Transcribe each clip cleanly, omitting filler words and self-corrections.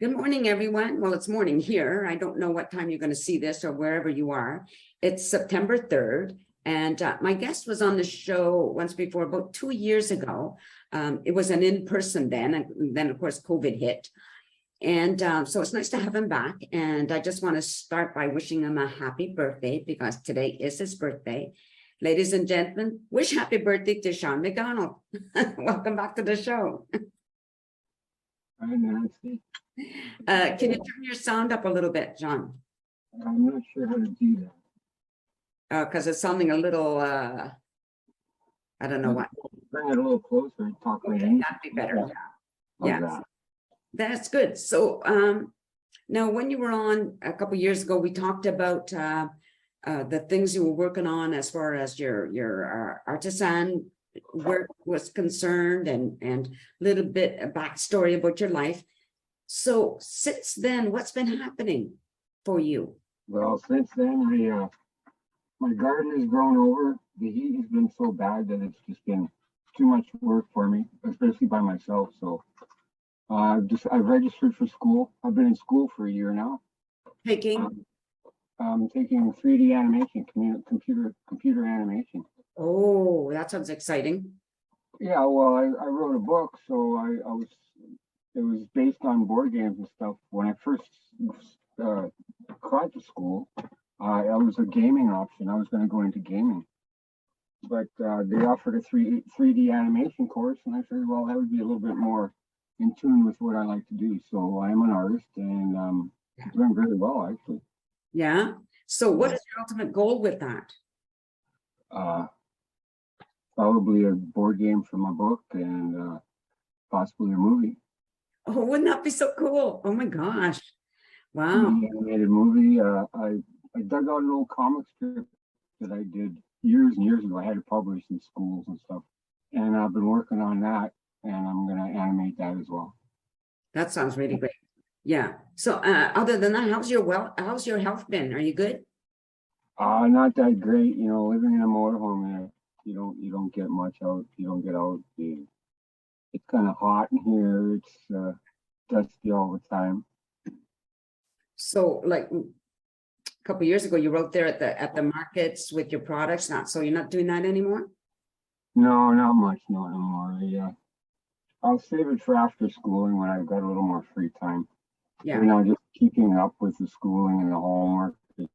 Good morning, everyone. Well, it's morning here. I don't know what time you're going to see this or wherever you are. It's September 3rd, and my guest was on the show once before, about 2 years ago. It was an in-person then, and then, of course, COVID hit. And so it's nice to have him back. And I just want to start by wishing him a happy birthday because today is his birthday. Ladies and gentlemen, wish happy birthday to Sean MacDonald. Welcome back to the show. Hi, Nancy. Can you turn your sound up a little bit, John? I'm not sure how to do that. Because it's sounding a little, I don't know what. Bring it a little closer and talk right Okay, in. that'd be better. Yeah. That. That's good. So now when you were on a couple of years ago, we talked about the things you were working on as far as your artisan work was concerned and a little bit of backstory about your life. So since then, what's been happening for you? Well, since then, my garden has grown over. The heat has been so bad that it's just been too much work for me, especially by myself. So I've registered for school. I've been in school for a year now. Taking? I'm taking 3D animation, computer animation. Oh, that sounds exciting. Yeah, well, I wrote a book, so it was based on board games and stuff. When I first got to school, I was a gaming option. I was going to go into gaming, but they offered a 3D animation course, and I figured, well, that would be a little bit more in tune with what I like to do. So I am an artist, and doing very well, actually. Yeah. So what is your ultimate goal with that? Probably a board game for my book and possibly a movie. Oh, wouldn't that be so cool? Oh my gosh. Wow. The animated movie. I dug out an old comic strip that I did years and years ago. I had it published in schools and stuff. And I've been working on that, and I'm going to animate that as well. That sounds really great. Yeah. So other than that, how's your health been? Are you good? Not that great. You know, living in a motorhome, you don't get much out. You don't get out. It's kind of hot in here. It's dusty all the time. So like a couple of years ago, you wrote there at the markets with your products. So you're not doing that anymore? No, not much, not anymore. Yeah, I'll save it for after schooling when I've got a little more free time. Yeah. You know, just keeping up with the schooling and the homework. It's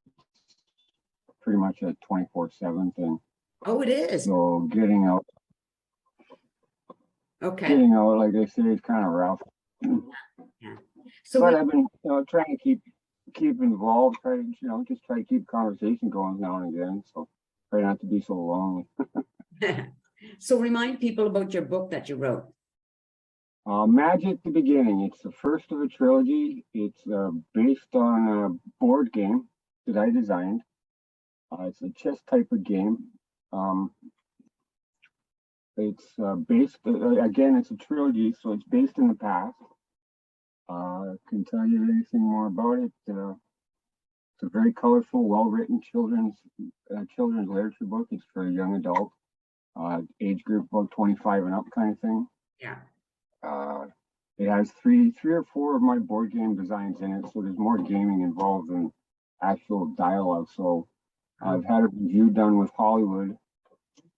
pretty much a 24/7 thing. Oh, it is. So getting out. Okay. Getting out, like I say, is kind of rough. Yeah. So but I've been trying to keep involved, just try to keep conversation going now and again. So try not to be so lonely. So remind people about your book that you wrote. Majik The Beginning. It's the first of a trilogy. It's based on a board game that I designed. It's a chess type of game. It's based, again, it's a trilogy, so it's based in the past. Can tell you anything more about it. It's a very colorful, well-written children's literature book. It's for a young adult, age group about 25 and up kind of thing. Yeah. It has three or four of my board game designs in it, so there's more gaming involved than actual dialogue. So I've had a review done with Hollywood,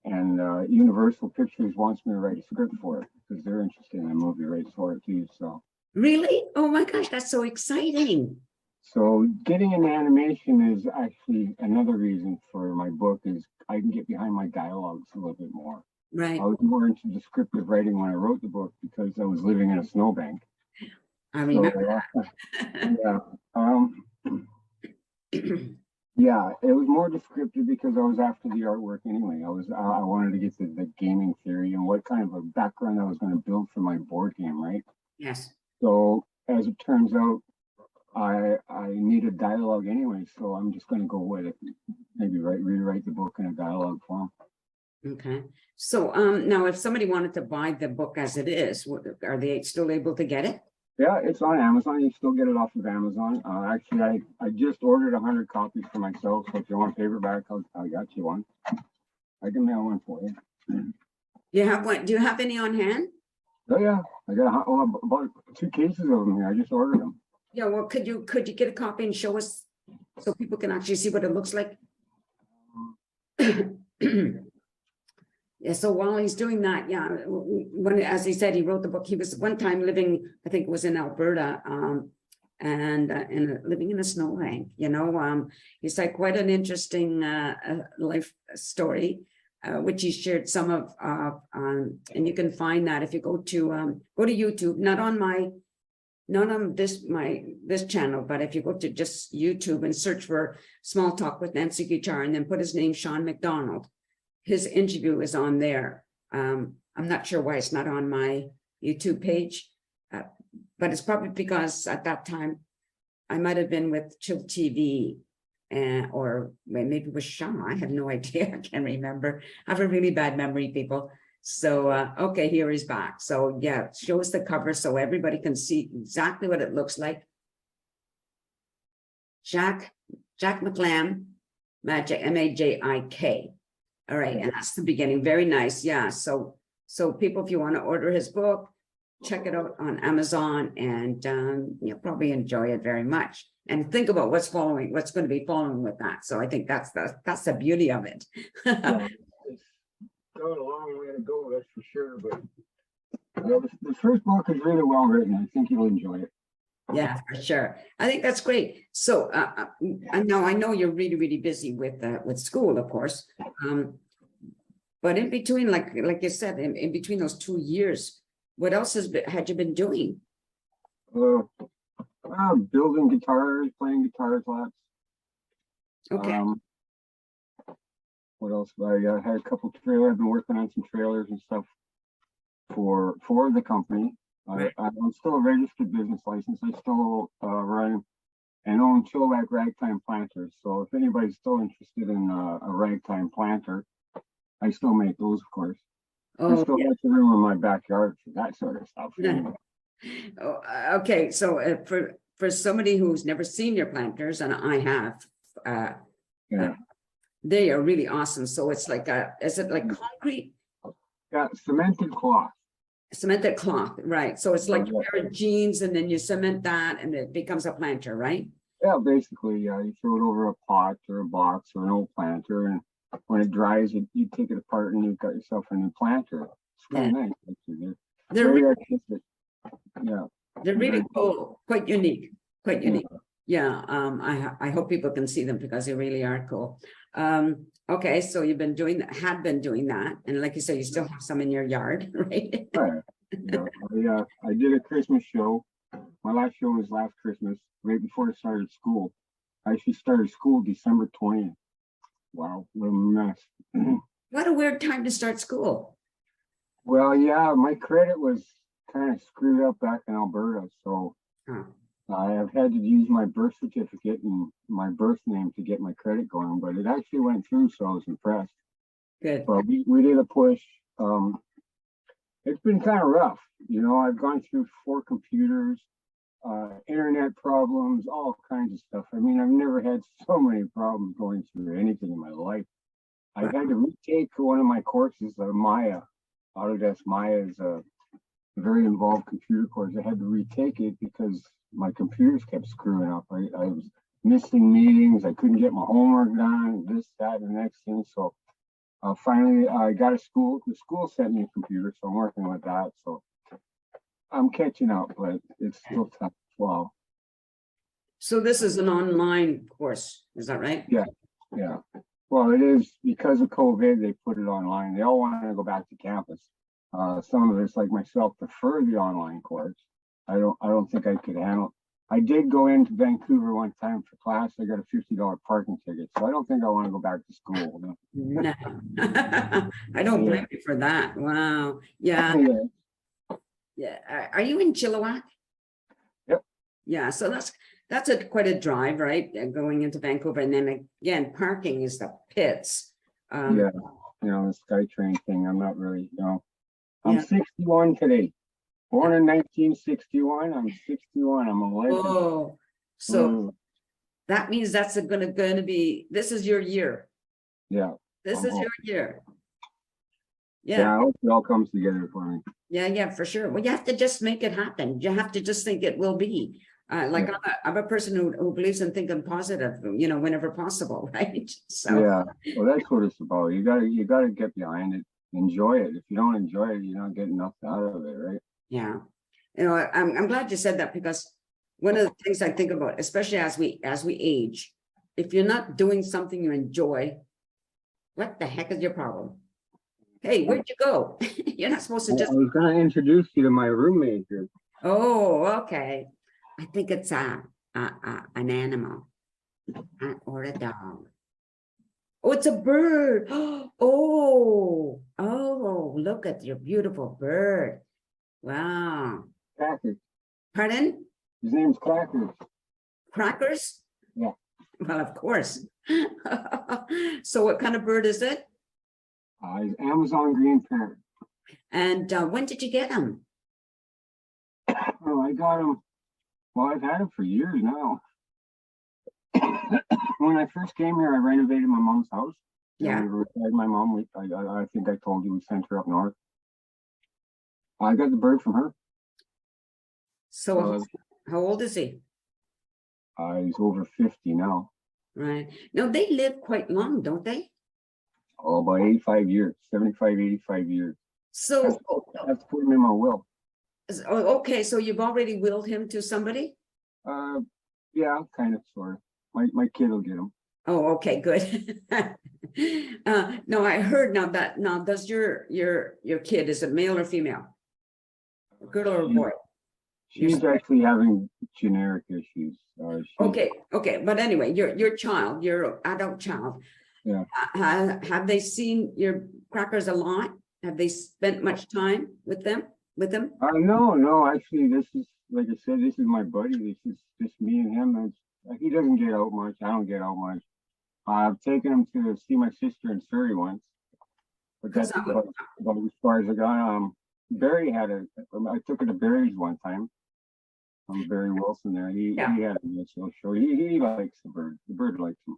and Universal Pictures wants me to write a script for it because they're interested in a movie rights for it too. So really? Oh my gosh, that's so exciting. So getting into animation is actually another reason for my book is I can get behind my dialogues a little bit more. Right. I was more into descriptive writing when I wrote the book because I was living in a snowbank. I remember yeah, it was more descriptive because I was after the artwork anyway. I wanted to get the gaming theory and what kind of a background I was going to build for my board game, right? Yes. So as it turns out, I needed dialogue anyway, so I'm just going to go with it. Maybe rewrite the book in a dialogue form. Okay. So now if somebody wanted to buy the book as it is, are they still able to get it? Yeah, it's on Amazon. You still get it off of Amazon. Actually, I just ordered 100 copies for myself, so if you want paperback, I got you one. I can mail one for you. You have one? Do you have any on hand? Oh yeah, I got about 2 cases of them here. I just ordered them. Yeah, well, could you get a copy and show us so people can actually see what it looks like? Yeah, so while he's doing that, yeah, when, as he said, he wrote the book. He was one time living, I think it was in Alberta, and living in a snowbank, you know. He's like quite an interesting life story, which he shared some of, and you can find that if you go to YouTube, not on this channel, but if you go to just YouTube and search for Small Talk with Nancy Guitar and then put his name, Sean MacDonald, his interview is on there. I'm not sure why it's not on my YouTube page, but it's probably because at that time I might have been with Chill TV, or maybe it was Sean. I have no idea. I can't remember. I have a really bad memory, people. So, okay, here he's back. So yeah, show us the cover so everybody can see exactly what it looks like. Jack McGlame, Majik, M-A-J-I-K. All right, and that's the beginning. Very nice. Yeah. So people, if you want to order his book, check it out on Amazon, and you'll probably enjoy it very much. And think about what's going to be following with that. So I think that's the beauty of it. Yeah, it's got a long way to go, that's for sure. But the first book is really well written. I think you'll enjoy it. Yeah, for sure. I think that's great. So I know you're really, really busy with school, of course. But in between, like you said, in between those 2 years, what else had you been doing? Building guitars, playing guitars lots. Okay. What else? I had a couple trailers. I've been working on some trailers and stuff for the company. Right. I'm still a registered business license. I still run and own Chilliwack ragtime planters. So if anybody's still interested in a ragtime planter, I still make those, of course. I still have room in my backyard for that sort of stuff. Yeah. Oh, okay. So for somebody who's never seen your planters, and I have, they are really awesome. So it's like is it like concrete? Yeah, cemented cloth. Cemented cloth, right? So it's like a pair of jeans, and then you cement that, and it becomes a planter, right? Yeah, basically, you throw it over a pot or a box or an old planter, and when it dries, you take it apart, and you've got yourself a new planter. It's really nice. Actually. They're very artistic. Yeah, they're really cool, quite unique, quite unique. Yeah, I hope people can see them because they really are cool. Okay, so you've been doing that, had been doing that, and like you said, you still have some in your yard, right? Yeah, I did a Christmas show. My last show was last Christmas, right before I started school. I actually started school December 20th. Wow, what a mess. What a weird time to start school. Well, yeah, my credit was kind of screwed up back in Alberta, so I have had to use my birth certificate and my birth name to get my credit going, but it actually went through, so I was impressed. Good. But we did a push. It's been kind of rough. You know, I've gone through 4 computers, internet problems, all kinds of stuff. I mean, I've never had so many problems going through anything in my life. I had to retake one of my courses, Maya. Autodesk Maya is a very involved computer course. I had to retake it because my computers kept screwing up. I was missing meetings. I couldn't get my homework done, this, that, and the next thing. So finally, I got a school. The school sent me a computer, so I'm working with that. So I'm catching up, but it's still tough. Wow. So this is an online course, is that right? Yeah. Well, it is because of COVID. They put it online. They all want to go back to campus. Some of us, like myself, prefer the online course. I don't think I could handle. I did go into Vancouver one time for class. I got a $50 parking ticket, so I don't think I want to go back to school. No, I don't blame you for that. Wow. Yeah. Are you in Chilliwack? Yep. Yeah. So that's quite a drive, right? Going into Vancouver, and then again, parking is the pits. Yeah. You know, the SkyTrain thing. I'm not really. I'm 61 today. Born in 1961. I'm 61. I'm a legend. Oh, so that means that's going to be. This is your year. Yeah. This is your year. Yeah. I hope it all comes together for me. Yeah, for sure. Well, you have to just make it happen. You have to just think it will be. Like I'm a person who believes in thinking positive, whenever possible, right? So Yeah, well, that's what it's about. You gotta get behind it, enjoy it. If you don't enjoy it, you're not getting nothing out of it, right? yeah, I'm glad you said that, because one of the things I think about, especially as we age, if you're not doing something you enjoy, what the heck is your problem? Hey, where'd you go? You're not supposed to I just. was gonna introduce you to my roommate here. Oh, okay. I think it's an animal or a dog. Oh, it's a bird. Oh, look at your beautiful bird. Wow. Cracker. Pardon? His name's Cracker. Crackers? Yeah. Well, of course. So what kind of bird is it? He's Amazon green parrot. And when did you get him? Oh, I got him. Well, I've had him for years now. When I first came here, I renovated my mom's house. Yeah. We retired my mom. I think I told you we sent her up north. I got the bird from her. So how old is he? He's over 50 now. Right. Now they live quite long, don't they? Oh, about 85 years, 75, 85 years. So, That's put him in my will. okay, so you've already willed him to somebody? Yeah, kind of, sort of. My kid will get him. Oh, okay, good. No, I heard now does your kid, is it male or female? A girl or a boy? She's actually having generic issues. Okay, but anyway, your child, your adult child. Yeah. Have they seen your Crackers a lot? Have they spent much time with them? No, actually, this is, like I said, this is my buddy. This is just me and him. He doesn't get out much. I don't get out much. I've taken him to see my sister in Surrey once, but that's about as far as I got. Barry I took her to Barry's one time. Barry Wilson there. He had a nice little show. He likes the bird. The bird likes him.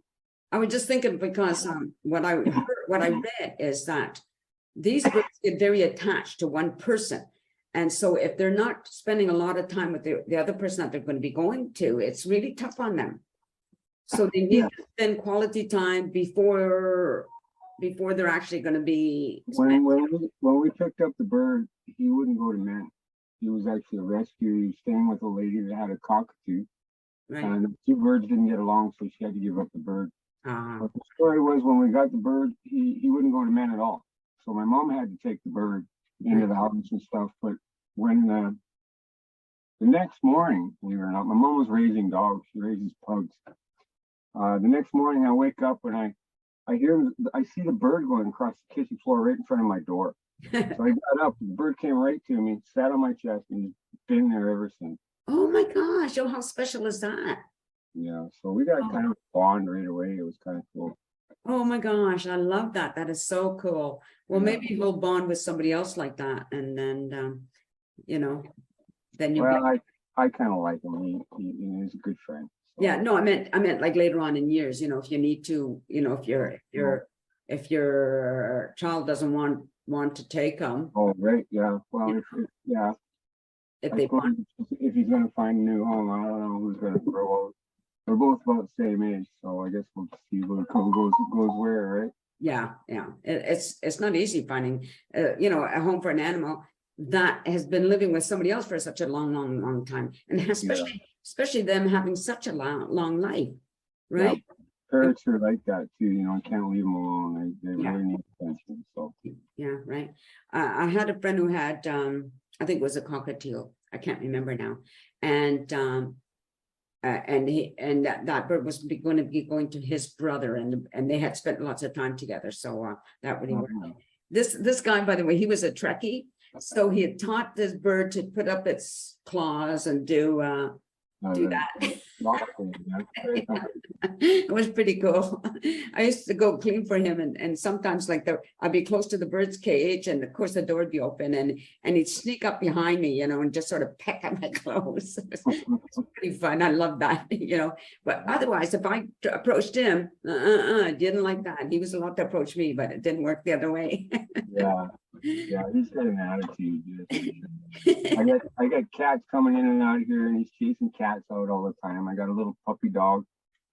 I was just thinking, because what I read is that these birds get very attached to one person. And so if they're not spending a lot of time with the other person that they're going to be going to, it's really tough on them. So they need to spend quality time before they're actually going to be. When we picked up the bird, he wouldn't go to men. He was actually a rescue. He was staying with a lady that had a cockatoo. Right. And the two birds didn't get along, so she had to give up the bird. But the story was, when we got the bird, he wouldn't go to men at all. So my mom had to take the bird into the house and stuff. But when the next morning, believe it or not, my mom was raising dogs. She raises pugs. The next morning I wake up and I see the bird going across the kitchen floor right in front of my door. So I got up, the bird came right to me, sat on my chest, and he's been there ever since. Oh my gosh, how special is that? Yeah, so we got kind of a bond right away. It was kind of cool. Oh my gosh, I love that. That is so cool. Well, maybe he'll bond with somebody else like that, and then then you. Well, I kind of like him. He's a good friend. So. Yeah, no, I meant like later on in years. If you need to, if your child doesn't want to take them. Oh, right. Yeah. Well, if he's going to find a new home, I don't know who's going to grow out. They're both about the same age, so I guess we'll see what goes where, right? Yeah. It's not easy finding, a home for an animal that has been living with somebody else for such a long time, and especially them having such a long life, right? Yeah, parrots are like that too. Can't leave them alone. They really need attention. So yeah, right. I had a friend who had, I think it was a cockatiel. I can't remember now, and that bird was going to be going to his brother, and they had spent lots of time together. So that really worked. This guy, by the way, he was a Trekkie, so he had taught this bird to put up its claws and do that. It was pretty cool. I used to go clean for him, and sometimes I'd be close to the bird's cage, and of course the door would be open, and he'd sneak up behind me, and just sort of peck at my clothes. It was pretty fun. I love that, But otherwise, if I approached him, didn't like that. He was allowed to approach me, but it didn't work the other way. Yeah. Yeah, he's got an attitude. Yes. I got cats coming in and out of here, and he's chasing cats out all the time. I got a little puppy dog.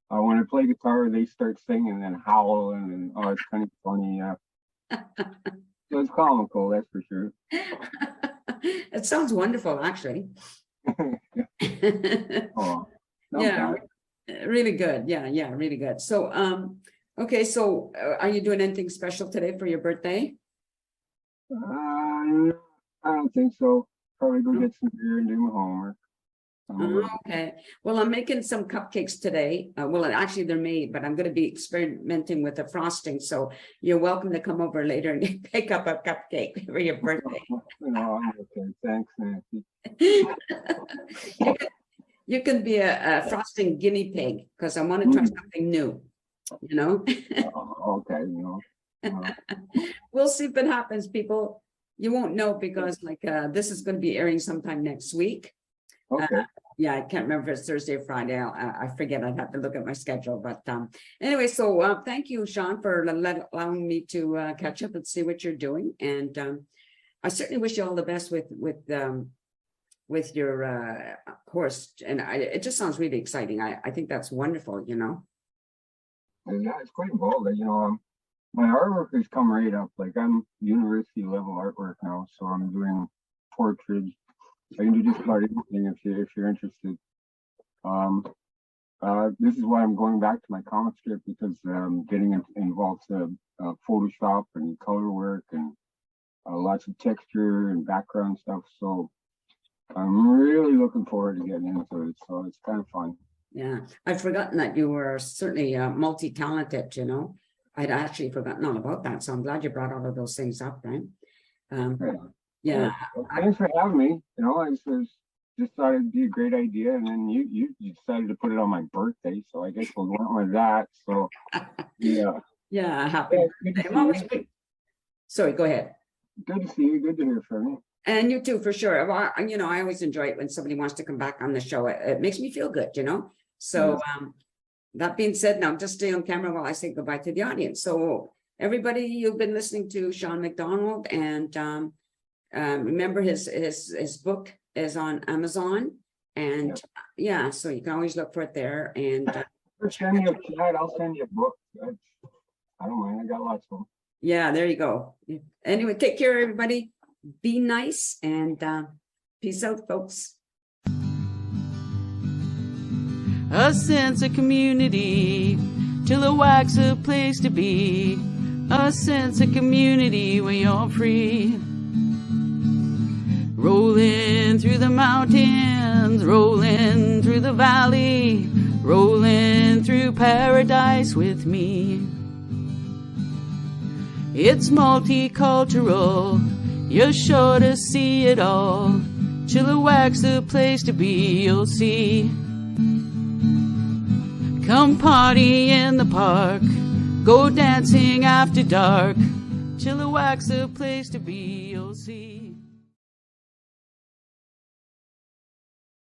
When I play guitar, they start singing and howling, and oh, it's kind of funny. So it's comical, that's for sure. It sounds wonderful, actually. Oh, Yeah, really good. Yeah, really good. So, okay, so are you doing anything special today for your birthday? I don't think so. Probably go get some beer and do my homework. Okay, well, I'm making some cupcakes today. Well, actually they're made, but I'm going to be experimenting with the frosting. So you're welcome to come over later and pick up a cupcake for your birthday. No, I'm okay. Thanks, Nancy. You can be a frosting guinea pig because I want to try something new, you know? Okay, We'll see if it happens, people. You won't know because like this is going to be airing sometime next week. Okay. Yeah, I can't remember if it's Thursday or Friday. I forget. I'd have to look at my schedule. But anyway, so thank you, Sean, for allowing me to catch up and see what you're doing. And I certainly wish you all the best with your course. And it just sounds really exciting. I think that's wonderful, you know. Yeah, it's quite involved. My artwork has come right up. Like I'm university level artwork now, so I'm doing portraits. I can do just about anything if you're interested. This is why I'm going back to my comic strip because getting involved to Photoshop and color work and lots of texture and background stuff. So I'm really looking forward to getting into it. So it's kind of fun. Yeah, I've forgotten that you were certainly multi-talented, you know. I'd actually forgotten all about that. So I'm glad you brought all of those things up, right? Yeah. Well, thanks for having me. You know, I just thought it'd be a great idea, and then you decided to put it on my birthday, so I guess we'll go on with that. So yeah. Yeah, happy. I'm always good. Sorry, go ahead. Good to see you. Good to hear from you. And you too, for sure. Well, you know, I always enjoy it when somebody wants to come back on the show. It makes me feel good, you know. So that being said, now just stay on camera while I say goodbye to the audience. So everybody, you've been listening to Sean MacDonald, and remember his book is on Amazon, and yeah, so you can always look for it there. And send me a chat. I'll send you a book. I don't mind. I got lots of them. Yeah, there you go. Anyway, take care, everybody. Be nice, and peace out, folks. A sense of community, Chilliwack's a place to be. A sense of community where you're free. Rolling through the mountains, rolling through the valley, rolling through paradise with me. It's multicultural, you're sure to see it all. Chilliwack's the place to be, you'll see. Come party in the park, go dancing after dark. Chilliwack's the place to be, you'll see.